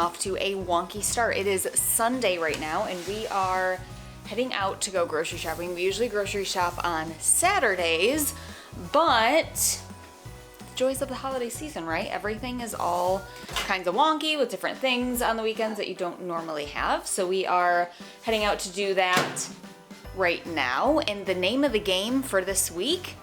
off to a wonky start. It is Sunday right now, and we are heading out to go grocery shopping. We usually grocery shop on Saturdays, but joys of the holiday season, right? Everything is all kinds of wonky with different things on the weekends that you don't normally have. So we are heading out to do that right now. And the name of the game for this week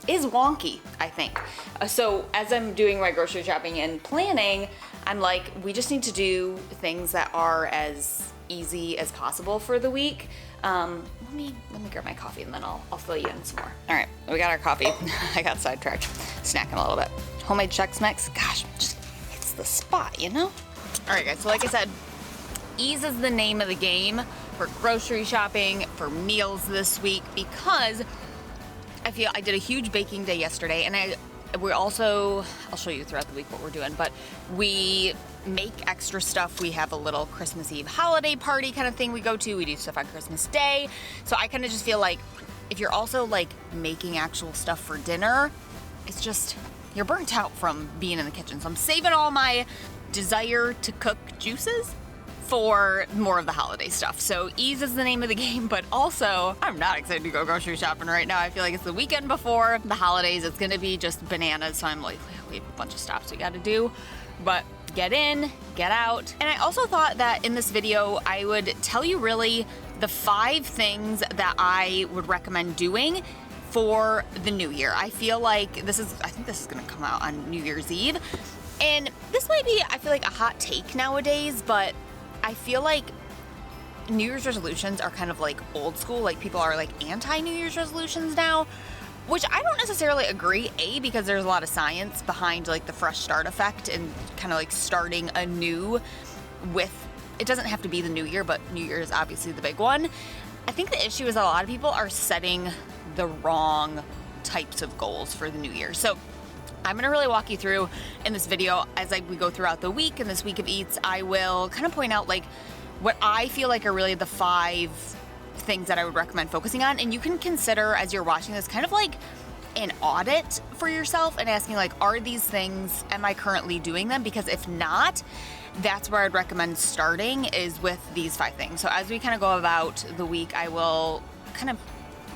is wonky, I think. So as I'm doing my grocery shopping and planning, I'm like, we just need to do things that are as easy as possible for the week. Let me grab my coffee and then I'll fill you in some more. All right, we got our coffee. I got sidetracked, snacking a little bit. Homemade Chex Mix, gosh, just hits the spot, you know? All right, guys, so like I said, ease is the name of the game for grocery shopping, for meals this week, because I feel I did a huge baking day yesterday, and we're also, I'll show you throughout the week what we're doing, but we make extra stuff. We have a little Christmas Eve holiday party kind of thing we go to. We do stuff on Christmas Day. So I kind of just feel like if you're also like making actual stuff for dinner, it's just, you're burnt out from being in the kitchen. So I'm saving all my desire to cook juices for more of the holiday stuff. So ease is the name of the game, but also I'm not excited to go grocery shopping right now. I feel like it's the weekend before the holidays. It's gonna be just bananas. So I'm like, we have a bunch of stops we gotta do, but get in, get out. And I also thought that in this video, I would tell you really the 5 things that I would recommend doing for the new year. I feel like I think this is gonna come out on New Year's Eve. And this might be, I feel like, a hot take nowadays, but I feel like New Year's resolutions are kind of like old school. Like people are like anti-New Year's resolutions now, which I don't necessarily agree. Because there's a lot of science behind like the fresh start effect and kind of like starting anew with, it doesn't have to be the new year, but New Year is obviously the big one. I think the issue is that a lot of people are setting the wrong types of goals for the new year. So I'm gonna really walk you through in this video as we go throughout the week. In this week of eats, I will kind of point out like what I feel like are really the 5 things that I would recommend focusing on. And you can consider as you're watching this kind of like an audit for yourself and asking like, are these things, am I currently doing them? Because if not, that's where I'd recommend starting, is with these 5 things. So as we kind of go about the week, I will kind of,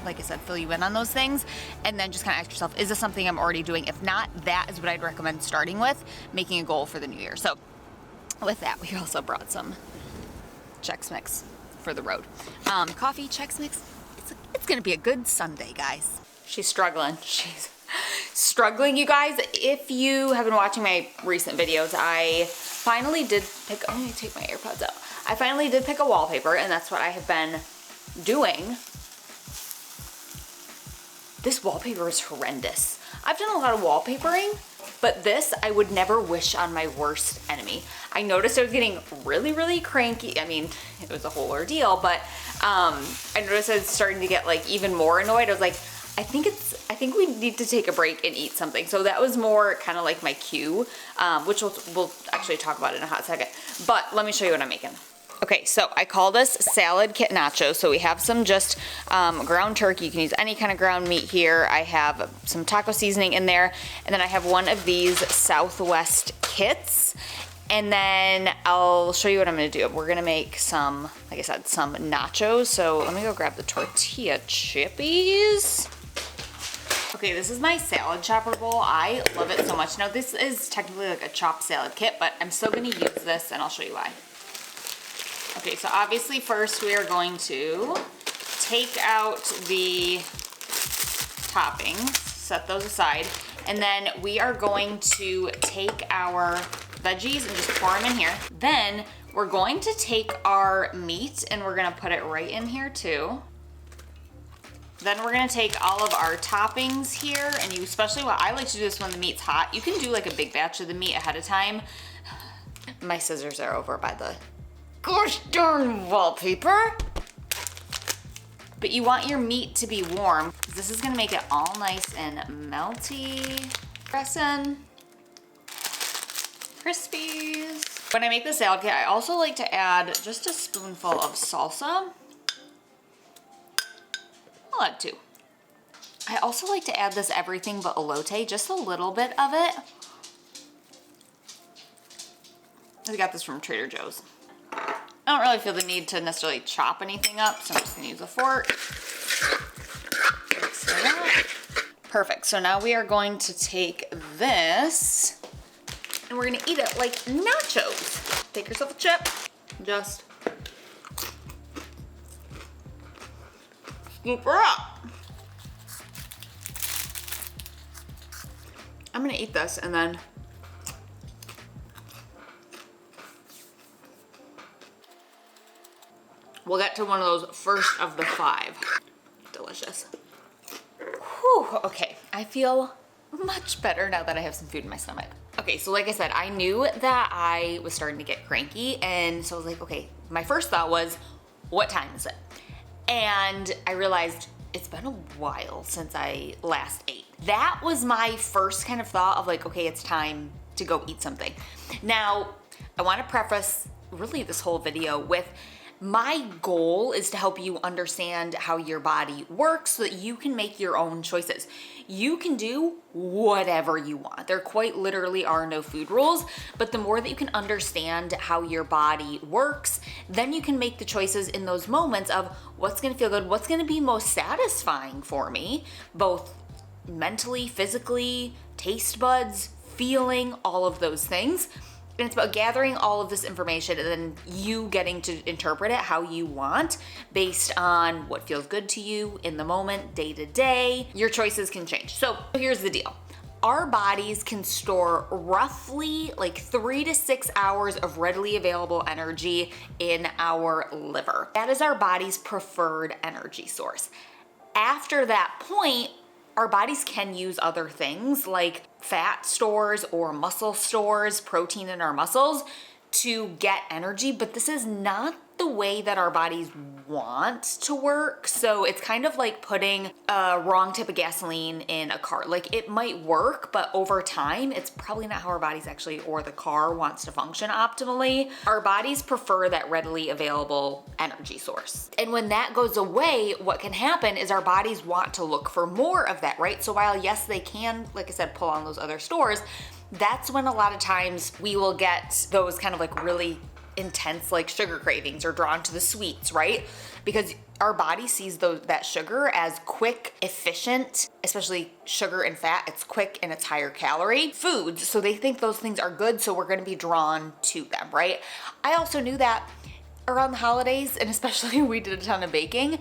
like I said, fill you in on those things, and then just kind of ask yourself, is this something I'm already doing? If not, that is what I'd recommend starting with, making a goal for the new year. So with that, we also brought some Chex Mix for the road. Coffee, Chex Mix, it's gonna be a good Sunday, guys. She's struggling, you guys. If you have been watching my recent videos, I finally did pick, let me take my AirPods out. I finally did pick a wallpaper, and that's what I have been doing. This wallpaper is horrendous. I've done a lot of wallpapering, but this I would never wish on my worst enemy. I noticed I was getting really, really cranky. I mean, it was a whole ordeal, but I noticed I was starting to get like even more annoyed. I was like, I think we need to take a break and eat something. So that was more kind of like my cue, which we'll actually talk about in a hot second. But let me show you what I'm making. Okay, so I call this salad kit nachos. So we have some just ground turkey. You can use any kind of ground meat here. I have some taco seasoning in there. And then I have one of these Southwest kits. And then I'll show you what I'm gonna do. We're gonna make some, like I said, some nachos. So let me go grab the tortilla chippies. Okay, this is my salad chopper bowl. I love it so much. Now this is technically like a chopped salad kit, but I'm still gonna use this and I'll show you why. Okay, so obviously first we are going to take out the toppings, set those aside, and then we are going to take our veggies and just pour them in here. Then we're going to take our meat and we're gonna put it right in here too. Then we're gonna take all of our toppings here, and you especially, what I like to do this when the meat's hot. You can do like a big batch of the meat ahead of time. My scissors are over by the gosh darn wallpaper. But you want your meat to be warm, because this is gonna make it all nice and melty. Press in. Crispies. When I make the salad kit, I also like to add just a spoonful of salsa. I'll add 2. I also like to add this everything but elote, just a little bit of it. I got this from Trader Joe's. I don't really feel the need to necessarily chop anything up, so I'm just gonna use a fork. Mix it up. Perfect, so now we are going to take this and we're gonna eat it like nachos. Take yourself a chip, just scoop her up. I'm gonna eat this and then we'll get to one of those first of the 5. Delicious. Whew, okay, I feel much better now that I have some food in my stomach. Okay, so like I said, I knew that I was starting to get cranky, and so I was like, okay, my first thought was, what time is it? And I realized it's been a while since I last ate. That was my first kind of thought of like, okay, it's time to go eat something. Now, I want to preface really this whole video with my goal is to help you understand how your body works so that you can make your own choices. You can do whatever you want. There quite literally are no food rules, but the more that you can understand how your body works, then you can make the choices in those moments of what's gonna feel good, what's gonna be most satisfying for me, both mentally, physically, taste buds, feeling, all of those things. And it's about gathering all of this information and then you getting to interpret it how you want based on what feels good to you in the moment, day to day. Your choices can change. So here's the deal. Our bodies can store roughly like 3 to 6 hours of readily available energy in our liver. That is our body's preferred energy source. After that point, our bodies can use other things like fat stores or muscle stores, protein in our muscles to get energy, but this is not the way that our bodies want to work. So it's kind of like putting a wrong type of gasoline in a car. Like it might work, but over time, it's probably not how our bodies actually, or the car wants to function optimally. Our bodies prefer that readily available energy source. And when that goes away, what can happen is our bodies want to look for more of that, right? So while yes, they can, like I said, pull on those other stores, that's when a lot of times we will get those kind of like really intense like sugar cravings or drawn to the sweets, right? Because our body sees that sugar as quick, efficient, especially sugar and fat. It's quick and it's higher calorie foods. So they think those things are good. So we're going to be drawn to them, right? I also knew that around the holidays, and especially we did a ton of baking,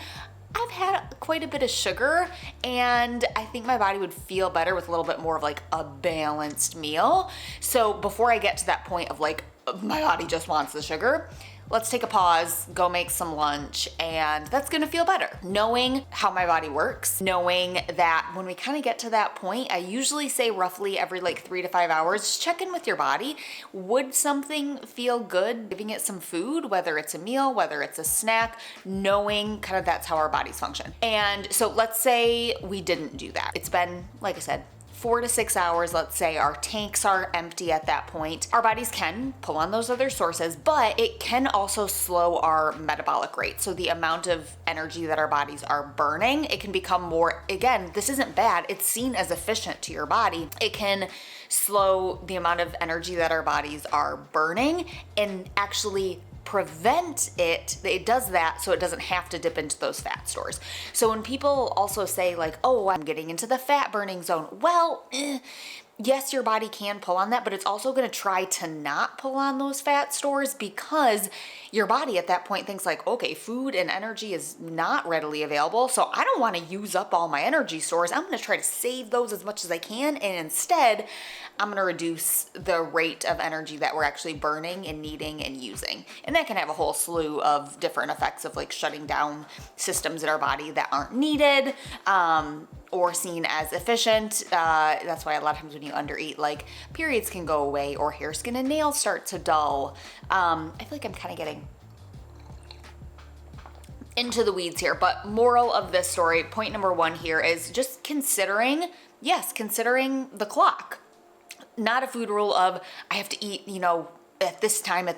I've had quite a bit of sugar, and I think my body would feel better with a little bit more of like a balanced meal. So before I get to that point of like, my body just wants the sugar, let's take a pause, go make some lunch, and that's gonna feel better. Knowing how my body works, knowing that when we kind of get to that point, I usually say roughly every like 3 to 5 hours, just check in with your body. Would something feel good? Giving it some food, whether it's a meal, whether it's a snack, knowing kind of that's how our bodies function. And so let's say we didn't do that. It's been, like I said, 4 to 6 hours, let's say our tanks are empty at that point. Our bodies can pull on those other sources, but it can also slow our metabolic rate. So the amount of energy that our bodies are burning, it can become more, again, this isn't bad. It's seen as efficient to your body. It can slow the amount of energy that our bodies are burning and actually prevent it. It does that so it doesn't have to dip into those fat stores. So when people also say like, oh, I'm getting into the fat burning zone, well, yes, your body can pull on that, but it's also going to try to not pull on those fat stores because your body at that point thinks like, okay, food and energy is not readily available, so I don't want to use up all my energy stores. I'm going to try to save those as much as I can, and instead I'm going to reduce the rate of energy that we're actually burning and needing and using. And that can have a whole slew of different effects of like shutting down systems in our body that aren't needed, or seen as efficient. That's why a lot of times when you undereat, like periods can go away or hair, skin, and nails start to dull. I feel like I'm kind of getting into the weeds here, but moral of this story, point number 1 here is just considering the clock. Not a food rule of I have to eat, at this time,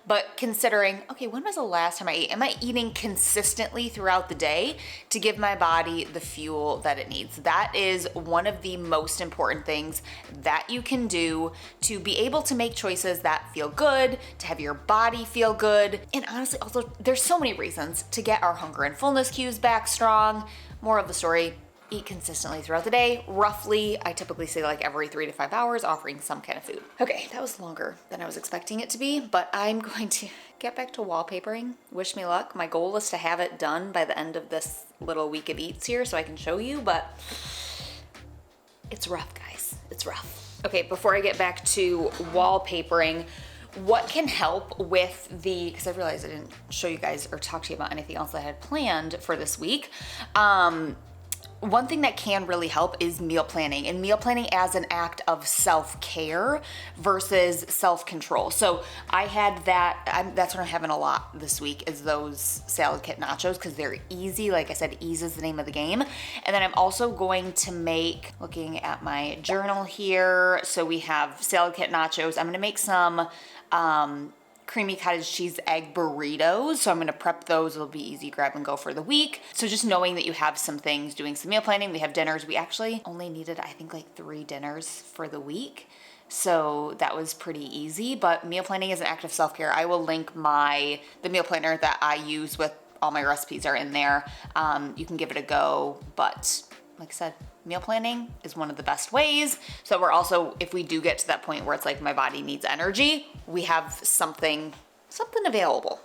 but considering, okay, when was the last time I ate? Am I eating consistently throughout the day to give my body the fuel that it needs? That is one of the most important things that you can do to be able to make choices that feel good, to have your body feel good. And honestly, also, there's so many reasons to get our hunger and fullness cues back strong. More of the story, eat consistently throughout the day. Roughly, I typically say like every 3 to 5 hours, offering some kind of food. Okay, that was longer than I was expecting it to be, but I'm going to get back to wallpapering. Wish me luck. My goal is to have it done by the end of this little week of eats here so I can show you, but it's rough, guys. It's rough. Okay, before I get back to wallpapering, what can help with because I realized I didn't show you guys or talk to you about anything else I had planned for this week. One thing that can really help is meal planning, and meal planning as an act of self-care versus self-control. So I had that's what I'm having a lot this week, is those salad kit nachos, because they're easy. Like I said, ease is the name of the game. And then I'm also going to make, looking at my journal here, so we have salad kit nachos. I'm gonna make some creamy cottage cheese egg burritos. So I'm gonna prep those. It'll be easy grab and go for the week. So just knowing that you have some things, doing some meal planning. We have dinners. We actually only needed, I think, like 3 dinners for the week. So that was pretty easy, but meal planning is an act of self-care. I will link the meal planner that I use with all my recipes are in there. You can give it a go, but like I said, meal planning is one of the best ways. So we're also, if we do get to that point where it's like my body needs energy, we have something available.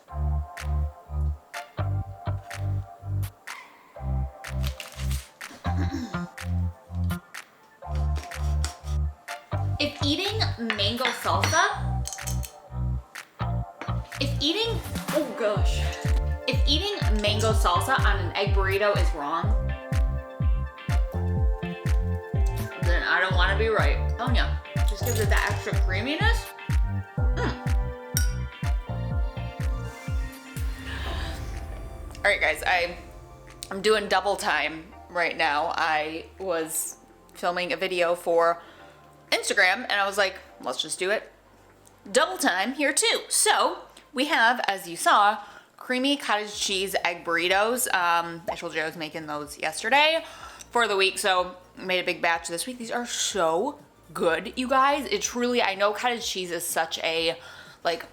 If eating mango salsa on an egg burrito is wrong, then I don't want to be right. Oh yeah, just gives it that extra creaminess. All right, guys, I'm doing double time right now. I was filming a video for Instagram, and I was like, let's just do it double time here too. So we have, as you saw, creamy cottage cheese egg burritos. I told you I was making those yesterday for the week, so I made a big batch this week. These are so good, you guys. It truly, I know cottage cheese is such a like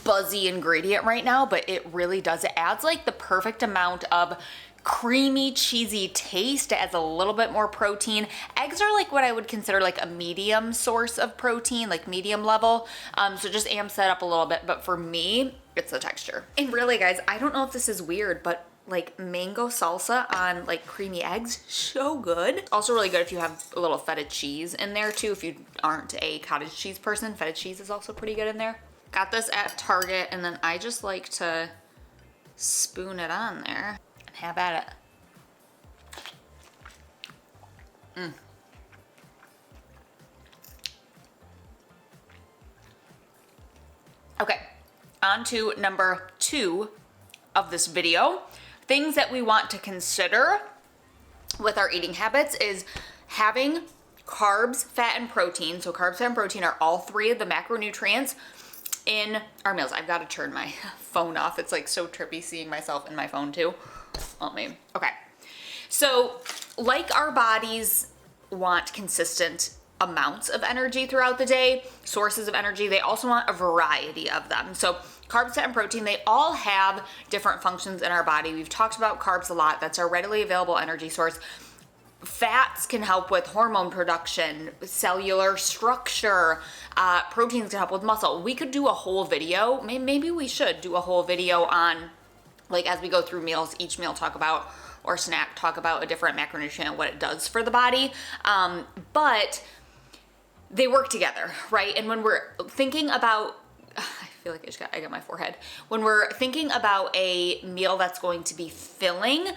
buzzy ingredient right now, but it really does. It adds like the perfect amount of creamy, cheesy taste. It adds a little bit more protein. Eggs are like what I would consider like a medium source of protein, like medium level. So just amps that up a little bit. But for me, it's the texture. And really, guys, I don't know if this is weird, but like mango salsa on like creamy eggs, so good. Also really good if you have a little feta cheese in there too. If you aren't a cottage cheese person, feta cheese is also pretty good in there. Got this at Target, and then I just like to spoon it on there and have at it. Okay, on to number 2 of this video. Things that we want to consider with our eating habits is having carbs, fat, and protein. So carbs, fat, and protein are all 3 of the macronutrients in our meals. I've got to turn my phone off. It's like so trippy seeing myself in my phone too. Oh man. Okay. So like our bodies want consistent amounts of energy throughout the day, sources of energy, they also want a variety of them. So carbs, fat, and protein, they all have different functions in our body. We've talked about carbs a lot. That's our readily available energy source. Fats can help with hormone production, cellular structure. Proteins can help with muscle. We could do a whole video. Maybe we should do a whole video on, like, as we go through meals, each meal talk about, or snack, talk about a different macronutrient and what it does for the body. But they work together, right? And when we're thinking about, I feel like I got my forehead. When we're thinking about a meal that's going to be filling,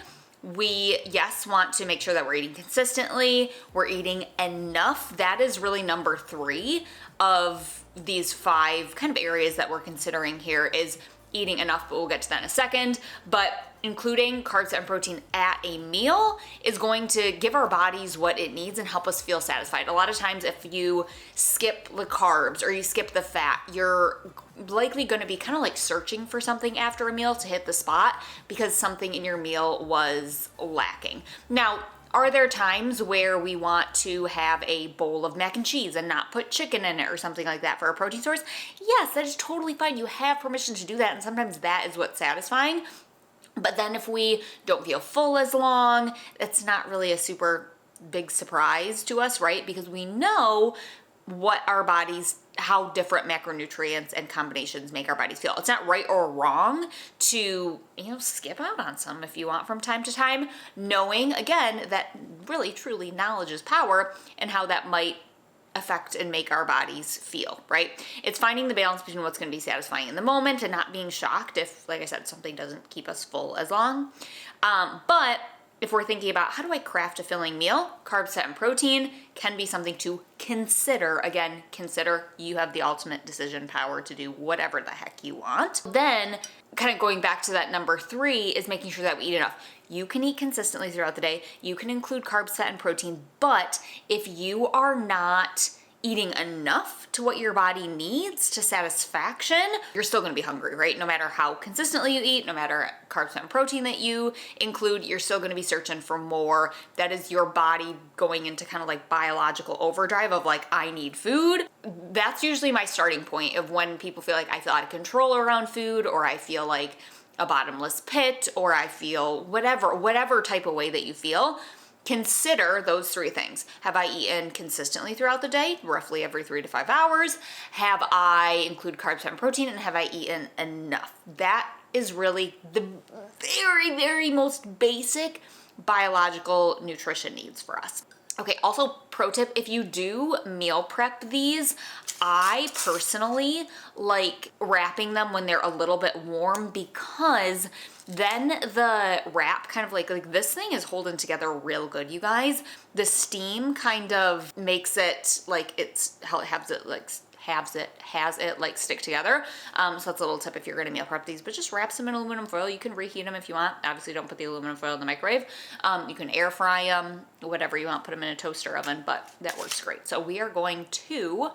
we, yes, want to make sure that we're eating consistently, we're eating enough. That is really number 3 of these 5 kind of areas that we're considering here, is eating enough, but we'll get to that in a second. But including carbs and protein at a meal is going to give our bodies what it needs and help us feel satisfied. A lot of times if you skip the carbs or you skip the fat, you're likely going to be kind of like searching for something after a meal to hit the spot because something in your meal was lacking. Now, are there times where we want to have a bowl of mac and cheese and not put chicken in it or something like that for a protein source? Yes, that is totally fine. You have permission to do that, and sometimes that is what's satisfying. But then if we don't feel full as long, it's not really a super big surprise to us, right? Because we know what our bodies, how different macronutrients and combinations make our bodies feel. It's not right or wrong to, skip out on some if you want from time to time, knowing, again, that really, truly knowledge is power and how that might affect and make our bodies feel, right? It's finding the balance between what's going to be satisfying in the moment and not being shocked if, like I said, something doesn't keep us full as long. But if we're thinking about how do I craft a filling meal, carbs, fat, and protein can be something to consider. Again, consider. You have the ultimate decision power to do whatever the heck you want. Then, kind of going back to that number 3 is making sure that we eat enough. You can eat consistently throughout the day. You can include carbs, fat, and protein, but if you are not eating enough to what your body needs to satisfaction, you're still going to be hungry, right? No matter how consistently you eat, no matter carbs, fat, and protein that you include, you're still going to be searching for more. That is your body going into kind of like biological overdrive of like, I need food. That's usually my starting point of when people feel like I feel out of control around food, or I feel like a bottomless pit, or I feel whatever type of way that you feel. Consider those 3 things. Have I eaten consistently throughout the day, roughly every 3 to 5 hours? Have I included carbs, fat, and protein? And have I eaten enough? That is really the very, very most basic biological nutrition needs for us. Okay, also pro tip, if you do meal prep these, I personally like wrapping them when they're a little bit warm, because then the wrap kind of like this thing is holding together real good, you guys. The steam kind of makes it like has it like stick together. So that's a little tip if you're gonna meal prep these, but just wrap some in aluminum foil. You can reheat them if you want. Obviously don't put the aluminum foil in the microwave. You can air fry them, whatever you want, put them in a toaster oven, but that works great. So we are going to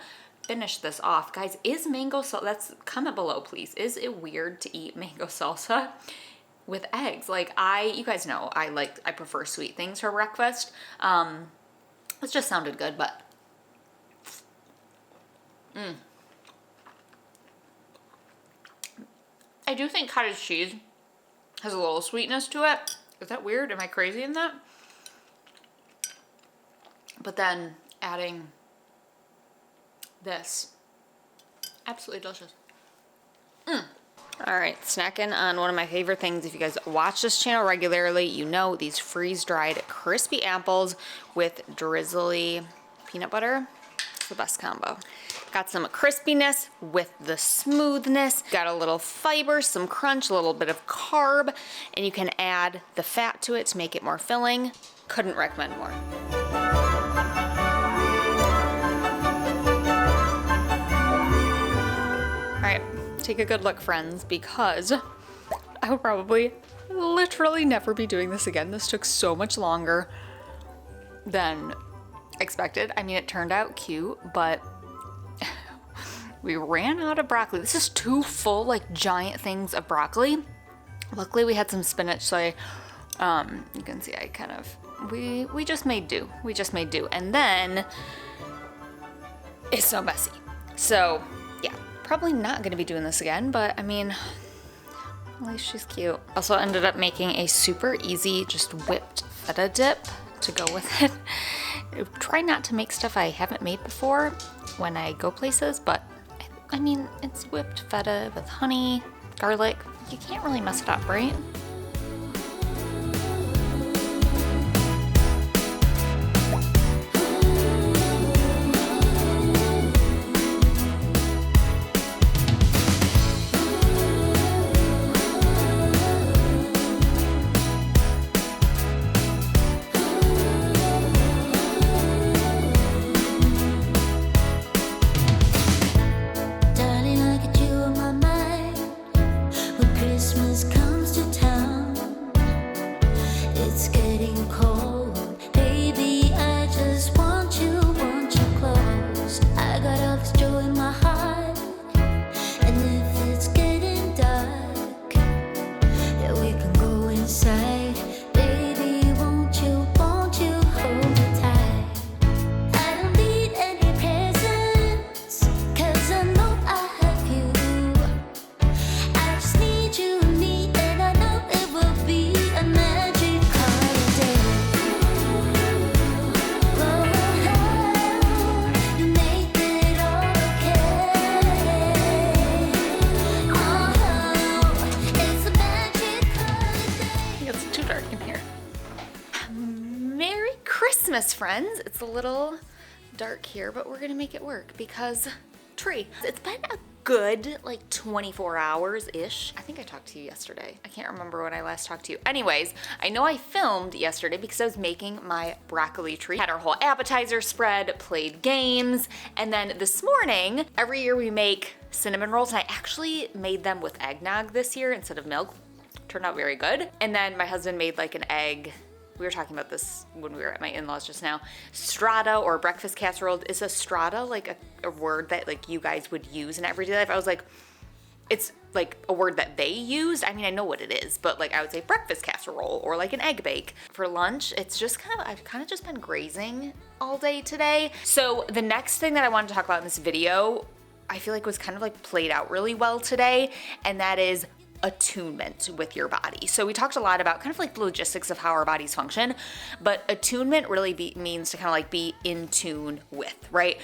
finish this off. Guys, is mango salsa, that's, comment below please. Is it weird to eat mango salsa with eggs? Like you guys know, I prefer sweet things for breakfast. It just sounded good, but I do think cottage cheese has a little sweetness to it. Is that weird? Am I crazy in that? But then adding this, absolutely delicious. All right, snacking on one of my favorite things. If you guys watch this channel regularly, you know these freeze-dried crispy apples with drizzly peanut butter. It's the best combo. Got some crispiness with the smoothness. Got a little fiber, some crunch, a little bit of carb, and you can add the fat to it to make it more filling. Couldn't recommend more. All right, take a good look, friends, because I will probably literally never be doing this again. This took so much longer than expected. I mean, it turned out cute, but we ran out of broccoli. This is 2 full, like, giant things of broccoli. Luckily, we had some spinach, so you can see I kind of, we just made do. We just made do. And then it's so messy. So, yeah, probably not gonna be doing this again, but I mean, at least she's cute. Also ended up making a super easy, just whipped feta dip to go with it. Try not to make stuff I haven't made before when I go places, but I mean, it's whipped feta with honey, garlic. You can't really mess it up, right? it's getting cold, baby, I just want you close. I got all this joy in my heart, and if it's getting dark, yeah, we can go inside. Baby, won't you hold me tight? I don't need any presents, 'cause I know I have you. I just need you, and I know it will be a magic holiday. Oh, you make it all okay. Oh, it's a magic holiday. It's too dark in here. Merry Christmas, friends. It's a little dark here, but we're gonna make it work because tree. It's been a good like 24 hours-ish. I think I talked to you yesterday. I can't remember when I last talked to you. Anyways, I know I filmed yesterday because I was making my broccoli tree. Had our whole appetizer spread, played games, and then this morning, every year we make cinnamon rolls, and I actually made them with eggnog this year instead of milk. Turned out very good. And then my husband made like an egg. We were talking about this when we were at my in-laws just now. Strata or breakfast casserole. Is a strata like a word that like you guys would use in everyday life? I was like, it's like a word that they used. I mean, I know what it is, but like I would say breakfast casserole or like an egg bake. For lunch, it's just I've kind of just been grazing all day today. So the next thing that I wanted to talk about in this video, I feel like was kind of like played out really well today, and that is attunement with your body. So we talked a lot about kind of like the logistics of how our bodies function, but attunement really means to kind of like be in tune with, right?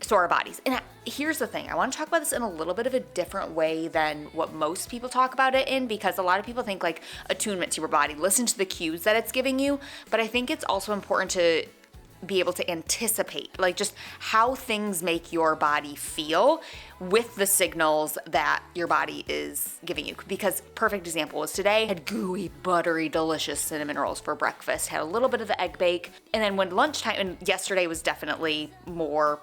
So our bodies. And here's the thing, I want to talk about this in a little bit of a different way than what most people talk about it in, because a lot of people think like attunement to your body, listen to the cues that it's giving you, but I think it's also important to be able to anticipate like just how things make your body feel with the signals that your body is giving you. Because perfect example was today, I had gooey, buttery, delicious cinnamon rolls for breakfast, had a little bit of the egg bake, and then when lunchtime, and yesterday was definitely more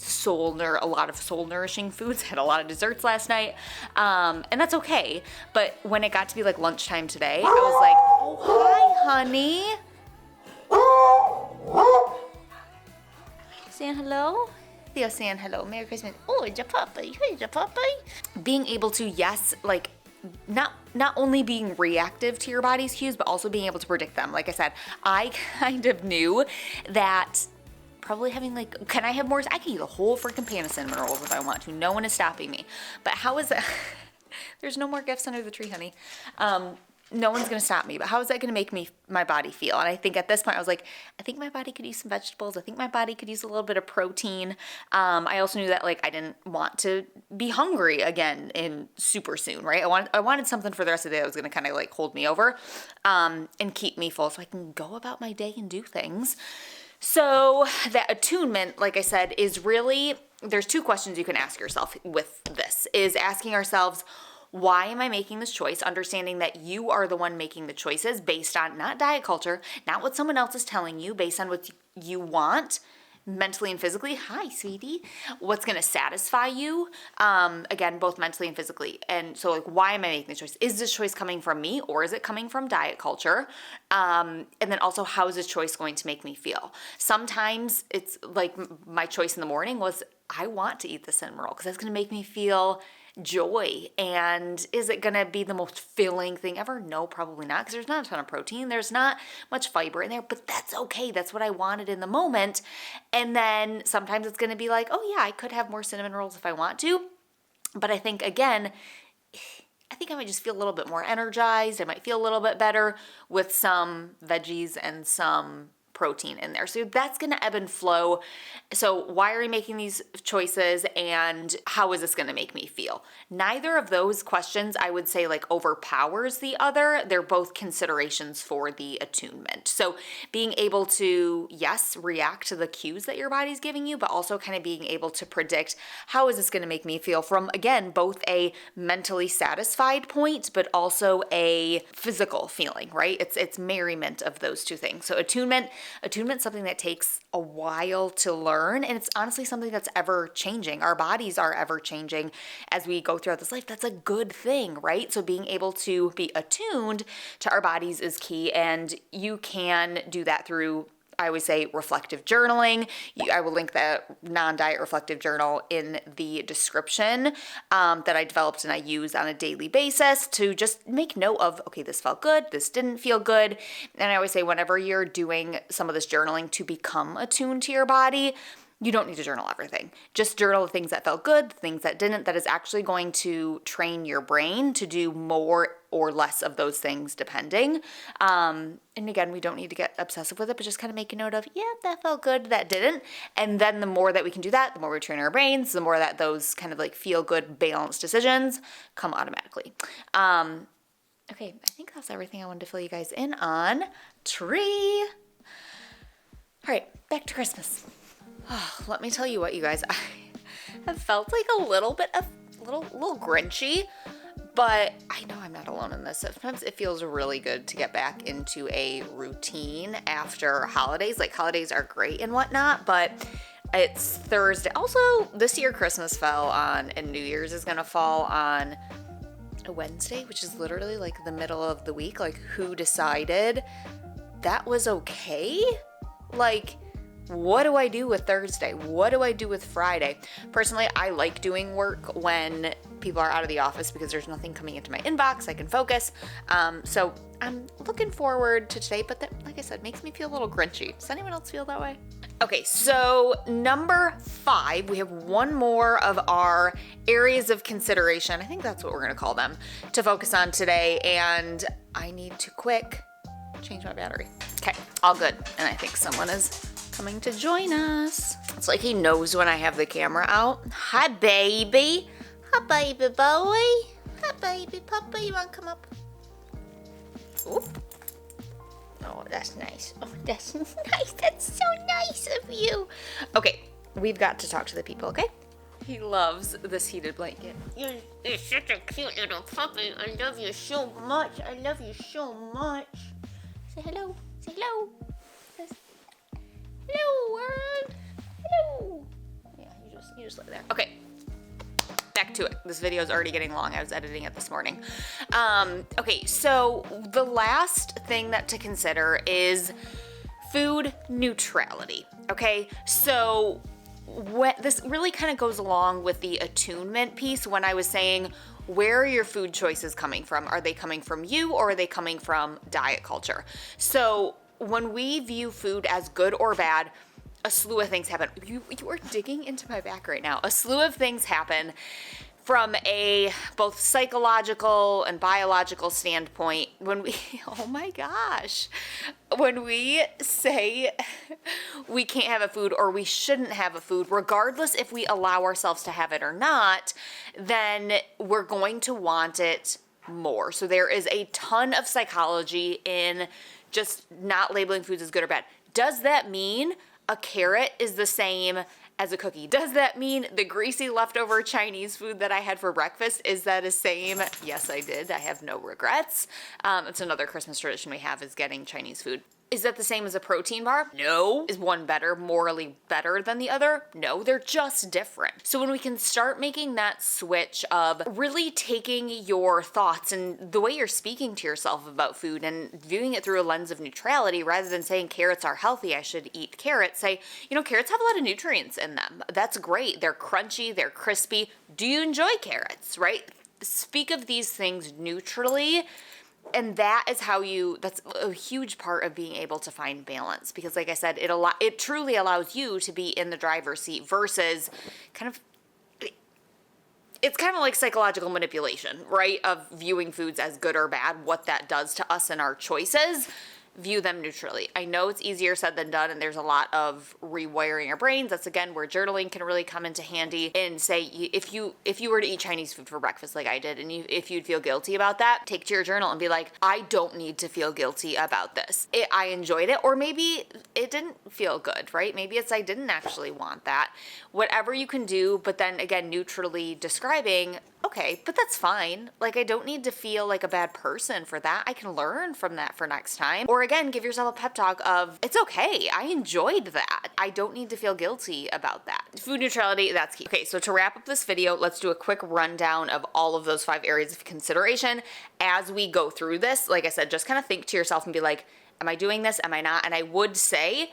a lot of soul nourishing foods, had a lot of desserts last night, and that's okay. But when it got to be like lunchtime today, I was like, oh, hi honey. Saying hello? They're saying hello. Merry Christmas. Oh, it's a puppy. Here's a puppy. Being able to, yes, like not only being reactive to your body's cues, but also being able to predict them. Like I said, I kind of knew that probably having like, can I have more? I can eat a whole freaking pan of cinnamon rolls if I want to. No one is stopping me. But how is that? There's no more gifts under the tree, honey. No one's gonna stop me, but how is that gonna make my body feel? And I think at this point I was like, I think my body could use some vegetables. I think my body could use a little bit of protein. I also knew that like I didn't want to be hungry again in super soon, right? I wanted something for the rest of the day that was gonna kind of like hold me over and keep me full so I can go about my day and do things. So that attunement, like I said, is really, there's two questions you can ask yourself with this, is asking ourselves, why am I making this choice? Understanding that you are the one making the choices based on not diet culture, not what someone else is telling you, based on what you want mentally and physically. Hi, sweetie. What's going to satisfy you? Again, both mentally and physically. And so like, why am I making this choice? Is this choice coming from me or is it coming from diet culture? And then also, how is this choice going to make me feel? Sometimes it's like my choice in the morning was, I want to eat the cinnamon roll because that's going to make me feel joy. And is it gonna be the most filling thing ever? No, probably not, because there's not a ton of protein, there's not much fiber in there, but that's okay. That's what I wanted in the moment. And then sometimes it's gonna be like, oh yeah, I could have more cinnamon rolls if I want to, but I think again, I might just feel a little bit more energized. I might feel a little bit better with some veggies and some protein in there. So that's going to ebb and flow. So why are we making these choices and how is this going to make me feel? Neither of those questions, I would say, like overpowers the other. They're both considerations for the attunement. So being able to, yes, react to the cues that your body's giving you, but also kind of being able to predict how is this going to make me feel from, again, both a mentally satisfied point, but also a physical feeling, right? It's merriment of those two things. So attunement, Attunement is something that takes a while to learn, and it's honestly something that's ever changing. Our bodies are ever changing as we go throughout this life. That's a good thing, right? So being able to be attuned to our bodies is key, and you can do that through, I always say, reflective journaling. I will link that non-diet reflective journal in the description that I developed and I use on a daily basis to just make note of, okay, this felt good, this didn't feel good. And I always say, whenever you're doing some of this journaling to become attuned to your body, you don't need to journal everything. Just journal the things that felt good, the things that didn't. That is actually going to train your brain to do more or less of those things depending. And again, we don't need to get obsessive with it, but just kind of make a note of, yeah, that felt good, that didn't. And then the more that we can do that, the more we train our brains, the more that those kind of like feel good, balanced decisions come automatically. Okay, I think that's everything I wanted to fill you guys in on. Tree. All right, back to Christmas. Oh, let me tell you what, you guys, I have felt like a little Grinchy, but I know I'm not alone in this. Sometimes it feels really good to get back into a routine after holidays. Like, holidays are great and whatnot, but it's Thursday. Also, this year Christmas fell on, and New Year's is gonna fall on a Wednesday, which is literally like the middle of the week. Like, who decided that was okay? Like, what do I do with Thursday? What do I do with Friday? Personally, I like doing work when people are out of the office because there's nothing coming into my inbox. I can focus. So I'm looking forward to today, but that, like I said, makes me feel a little Grinchy. Does anyone else feel that way? Okay, so number 5, we have one more of our areas of consideration. I think that's what we're gonna call them, to focus on today. And I need to quick change my battery. Okay, all good. And I think someone is coming to join us. It's like he knows when I have the camera out. Hi, baby. Hi, baby boy. Hi, baby papa. You want to come up? Oop. Oh, that's nice. Oh, that's nice. That's so nice of you. Okay, we've got to talk to the people, okay? He loves this heated blanket. You're such a cute little puppy. I love you so much. I love you so much. Say hello. Say hello. Hello, world. Hello. Yeah, you just lay there. Okay, back to it. This video is already getting long. I was editing it this morning. Okay, so the last thing to consider is food neutrality. Okay, so this really kind of goes along with the attunement piece when I was saying, where are your food choices coming from? Are they coming from you, or are they coming from diet culture? So when we view food as good or bad, a slew of things happen. You are digging into my back right now. A slew of things happen from a both psychological and biological standpoint when we, oh my gosh, when we say we can't have a food or we shouldn't have a food, regardless if we allow ourselves to have it or not, then we're going to want it more. So there is a ton of psychology in just not labeling foods as good or bad. Does that mean a carrot is the same as a cookie? Does that mean the greasy leftover Chinese food that I had for breakfast, is that the same? Yes, I did. I have no regrets. It's another Christmas tradition we have, is getting Chinese food. Is that the same as a protein bar? No. Is one better, morally better than the other? No, they're just different. So when we can start making that switch of really taking your thoughts and the way you're speaking to yourself about food and viewing it through a lens of neutrality, rather than saying carrots are healthy, I should eat carrots, say, carrots have a lot of nutrients in them. That's great. They're crunchy, they're crispy. Do you enjoy carrots, right? Speak of these things neutrally. And that is that's a huge part of being able to find balance, because like I said, it truly allows you to be in the driver's seat versus it's kind of like psychological manipulation, right? Of viewing foods as good or bad, what that does to us and our choices. View them neutrally. I know it's easier said than done, and there's a lot of rewiring our brains. That's again where journaling can really come into handy. And say, if you were to eat Chinese food for breakfast like I did, and if you'd feel guilty about that, take it to your journal and be like, I don't need to feel guilty about this. I enjoyed it, or maybe it didn't feel good, right? Maybe it's I didn't actually want that. Whatever you can do, but then again, neutrally describing, Okay, but that's fine. Like, I don't need to feel like a bad person for that. I can learn from that for next time. Or again, give yourself a pep talk of, it's okay, I enjoyed that. I don't need to feel guilty about that. Food neutrality, that's key. Okay, so to wrap up this video, let's do a quick rundown of all of those 5 areas of consideration as we go through this. Like I said, just kind of think to yourself and be like, am I doing this? Am I not? And I would say,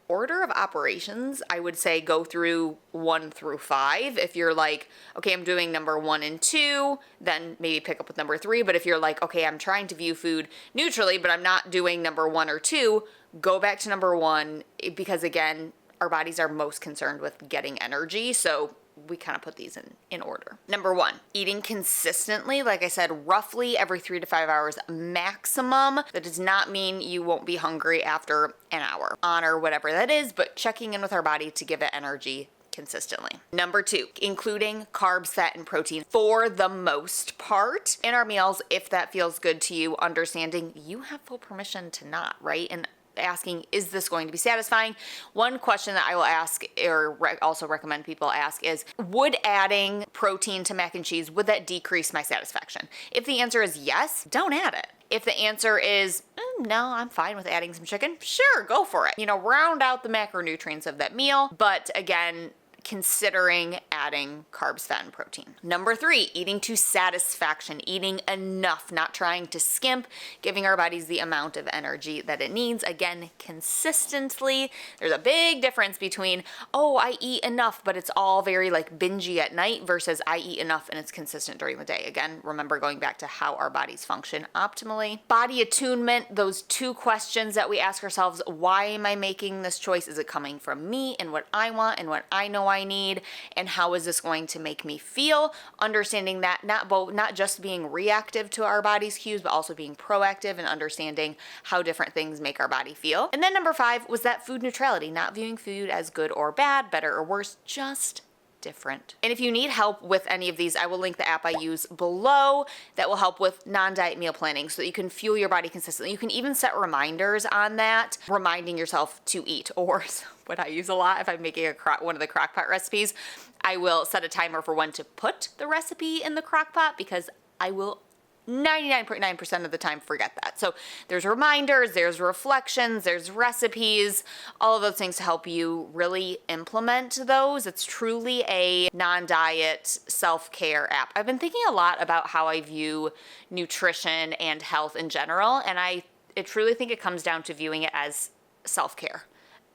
order of operations, I would say go through 1 through 5. If you're like, okay, I'm doing number 1 and 2, then maybe pick up with number 3. But if you're like, okay, I'm trying to view food neutrally, but I'm not doing number 1 or 2, go back to number 1, because again, our bodies are most concerned with getting energy. So we kind of put these in order. Number 1, eating consistently. Like I said, roughly every 3 to 5 hours maximum. That does not mean you won't be hungry after an hour on or whatever that is, but checking in with our body to give it energy consistently. Number 2, including carbs, fat, and protein for the most part in our meals, if that feels good to you, understanding you have full permission to not, right? And asking, is this going to be satisfying? One question that I will ask, or also recommend people ask, is, would adding protein to mac and cheese, would that decrease my satisfaction? If the answer is yes, don't add it. If the answer is, no, I'm fine with adding some chicken, sure, go for it. You know, round out the macronutrients of that meal. But again, considering adding carbs, fat, and protein. Number 3, eating to satisfaction, eating enough, not trying to skimp, giving our bodies the amount of energy that it needs. Again, consistently. There's a big difference between, oh, I eat enough, but it's all very like bingey at night, versus I eat enough and it's consistent during the day. Again, remember going back to how our bodies function optimally. Body attunement, those 2 questions that we ask ourselves, why am I making this choice? Is it coming from me and what I want and what I know I need, and how is this going to make me feel? Understanding that not just being reactive to our body's cues, but also being proactive and understanding how different things make our body feel. And then number 5 was that food neutrality, not viewing food as good or bad, better or worse, just different. And if you need help with any of these, I will link the app I use below that will help with non-diet meal planning so that you can fuel your body consistently. You can even set reminders on that, reminding yourself to eat. Or what I use a lot, if I'm making one of the crock pot recipes, I will set a timer for when to put the recipe in the crock pot, because I will 99.9% of the time forget that. So there's reminders, there's reflections, there's recipes, all of those things to help you really implement those. It's truly a non-diet self-care app. I've been thinking a lot about how I view nutrition and health in general, and I truly think it comes down to viewing it as self-care.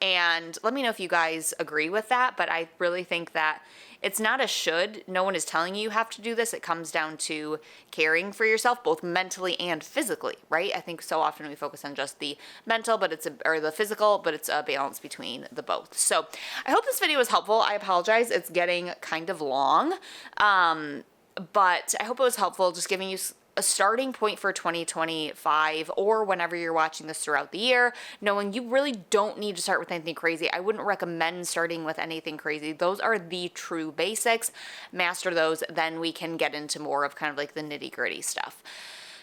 And let me know if you guys agree with that, but I really think that it's not a should. No one is telling you have to do this. It comes down to caring for yourself, both mentally and physically, right? I think so often we focus on just the mental, or the physical, but it's a balance between the both. So I hope this video was helpful. I apologize, it's getting kind of long, but I hope it was helpful, just giving you a starting point for 2025, or whenever you're watching this throughout the year, knowing you really don't need to start with anything crazy. I wouldn't recommend starting with anything crazy. Those are the true basics. Master those, then we can get into more of kind of like the nitty-gritty stuff.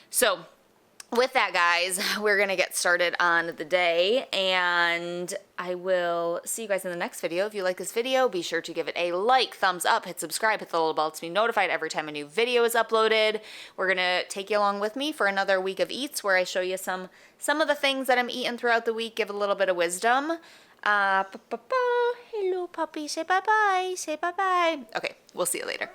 So with that, guys, we're going to get started on the day, and I will see you guys in the next video. If you like this video, be sure to give it a like, thumbs up, hit subscribe, hit the little bell to be notified every time a new video is uploaded. We're going to take you along with me for another week of eats, where I show you some of the things that I'm eating throughout the week, give a little bit of wisdom. Hello, puppy. Say bye-bye. Say bye-bye. Okay, we'll see you later.